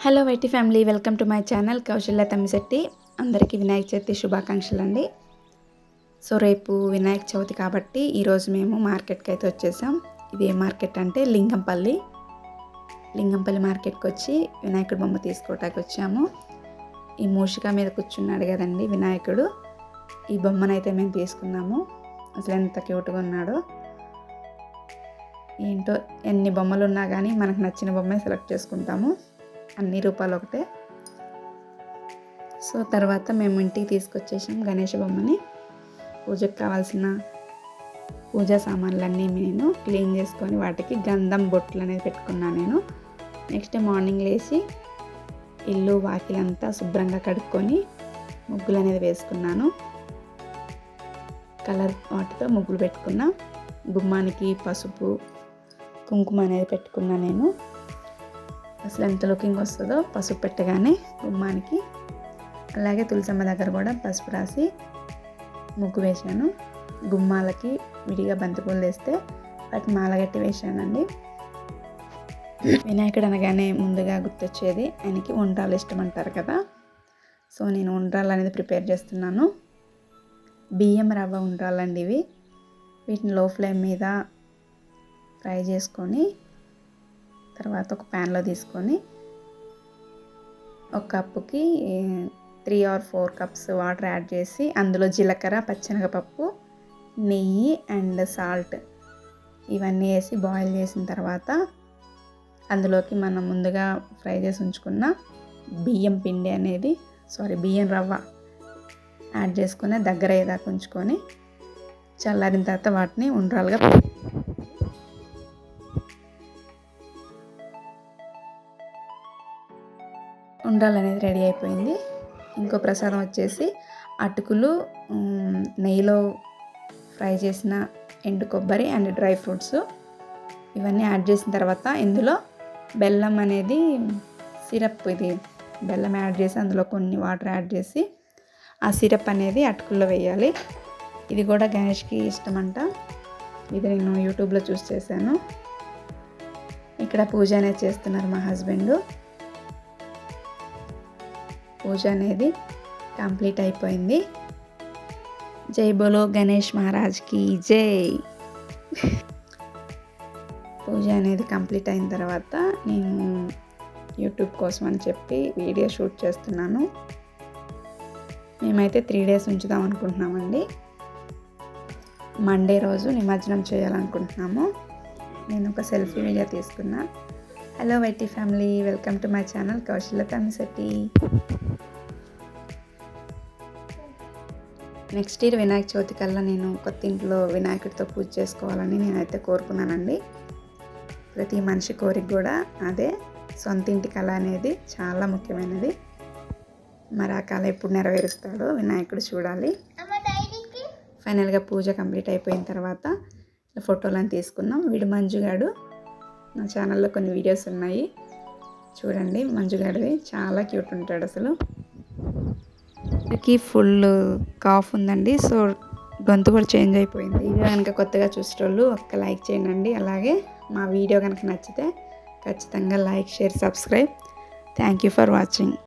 Hello YT family, welcome to my channel Kaushalya Tammisetti. అందరికీ వినాయక చవితి శుభాకాంక్షలు అండి. సో రేపు వినాయక చవితి కాబట్టి ఈరోజు మేము మార్కెట్కి అయితే వచ్చేసాం. ఇది ఏ మార్కెట్ అంటే లింగంపల్లి మార్కెట్కి వచ్చి వినాయకుడి బొమ్మ తీసుకోవటానికి వచ్చాము. ఈ మూషిక మీద కూర్చున్నాడు కదండి వినాయకుడు, ఈ బొమ్మనైతే మేము తీసుకున్నాము. అసలు ఎంత క్యూట్గా ఉన్నాడో. ఏంటో ఎన్ని బొమ్మలు ఉన్నా కానీ మనకు నచ్చిన బొమ్మే సెలెక్ట్ చేసుకుంటాము. అన్ని రూపాయలు ఒకటే. సో తర్వాత మేము ఇంటికి తీసుకొచ్చేసాం గణేష బొమ్మని. పూజకు కావాల్సిన పూజా సామాన్లన్నీ నేను క్లీన్ చేసుకొని వాటికి గంధం బొట్లు అనేది పెట్టుకున్నాను నేను. నెక్స్ట్ మార్నింగ్ లేచి ఇల్లు వాకిలంతా శుభ్రంగా కడుక్కొని ముగ్గులు అనేది వేసుకున్నాను. కలర్ వాటితో ముగ్గులు పెట్టుకున్నా. గుమ్మానికి పసుపు కుంకుమ అనేది పెట్టుకున్నా నేను. అసలు ఎంత లుకింగ్ వస్తుందో పసుపు పెట్టగానే గుమ్మానికి. అలాగే తులసమ్మ దగ్గర కూడా పసుపు రాసి ముగ్గు వేసాను. గుమ్మాలకి విడిగా బంతిపూలు వేస్తే వాటిని మాలగట్టి వేసానండి. వినాయకుడు అనగానే ముందుగా గుర్తొచ్చేది ఆయనకి ఉండ్రాలు ఇష్టం అంటారు కదా. సో నేను ఉండ్రాలు అనేది ప్రిపేర్ చేస్తున్నాను. బియ్యం రవ్వ ఉండ్రాలండి ఇవి. వీటిని లో ఫ్లేమ్ మీద ఫ్రై చేసుకొని తర్వాత ఒక ప్యాన్లో తీసుకొని ఒక కప్పుకి 3 or 4 cups వాటర్ యాడ్ చేసి అందులో జీలకర్ర, పచ్చెనగపప్పు, నెయ్యి అండ్ సాల్ట్ ఇవన్నీ వేసి బాయిల్ చేసిన తర్వాత అందులోకి మనం ముందుగా ఫ్రై చేసి ఉంచుకున్న బియ్యం రవ్వ యాడ్ చేసుకొని దగ్గర అయ్యేదాకా ఉంచుకొని చల్లారిన తర్వాత వాటిని ఉండ్రాలుగా ఉండ్రాలు అనేది రెడీ అయిపోయింది. ఇంకో ప్రసాదం వచ్చేసి అటుకులు, నెయ్యిలో ఫ్రై చేసిన ఎండు కొబ్బరి అండ్ డ్రై ఫ్రూట్స్ ఇవన్నీ యాడ్ చేసిన తర్వాత ఇందులో బెల్లం అనేది బెల్లం యాడ్ చేసి అందులో కొన్ని వాటర్ యాడ్ చేసి ఆ సిరప్ అనేది అటుకుల్లో వేయాలి. ఇది కూడా గణేష్కి ఇష్టమంట. ఇది నేను యూట్యూబ్లో చూసి చేశాను. ఇక్కడ పూజ అనేది చేస్తున్నారు మా హస్బెండ్. పూజ అనేది కంప్లీట్ అయిపోయింది. జై బోలో గణేష్ మహారాజ్కి జై. పూజ అనేది కంప్లీట్ అయిన తర్వాత నేను యూట్యూబ్ కోసం అని చెప్పి వీడియో షూట్ చేస్తున్నాను. మేమైతే 3 days ఉంచుదాం అనుకుంటున్నామండి. మండే రోజు నిమజ్జనం చేయాలనుకుంటున్నాము. నేను ఒక సెల్ఫీ వీడియో తీసుకున్నా. Hello YT family, welcome to my channel Kaushalya Tammisetti. Next year Vinayaka Chavithi కల్లా నేను కొత్త ఇంట్లో వినాయకుడితో పూజ చేసుకోవాలని నేనైతే కోరుకున్నానండి. ప్రతి మనిషి కోరిక కూడా అదే. సొంత ఇంటి కళ అనేది చాలా ముఖ్యమైనది. మరి ఆ కళ ఎప్పుడు నెరవేరుస్తాడో వినాయకుడు చూడాలి. ఫైనల్గా పూజ కంప్లీట్ అయిపోయిన తర్వాత ఫోటోలను తీసుకున్నాం. వీడు మంజుగాడు. నా ఛానల్లో కొన్ని వీడియోస్ ఉన్నాయి చూడండి. మంజుగాడివి చాలా క్యూట్ ఉంటాడు అసలు. ఫుల్ కాఫ్ ఉందండి. సో గొంతు కూడా చేంజ్ అయిపోయింది. వీడియో కనుక కొత్తగా చూసేటోళ్ళు ఒక్క లైక్ చేయండి. అలాగే మా వీడియో కనుక నచ్చితే ఖచ్చితంగా like, share, subscribe. Thank you for watching.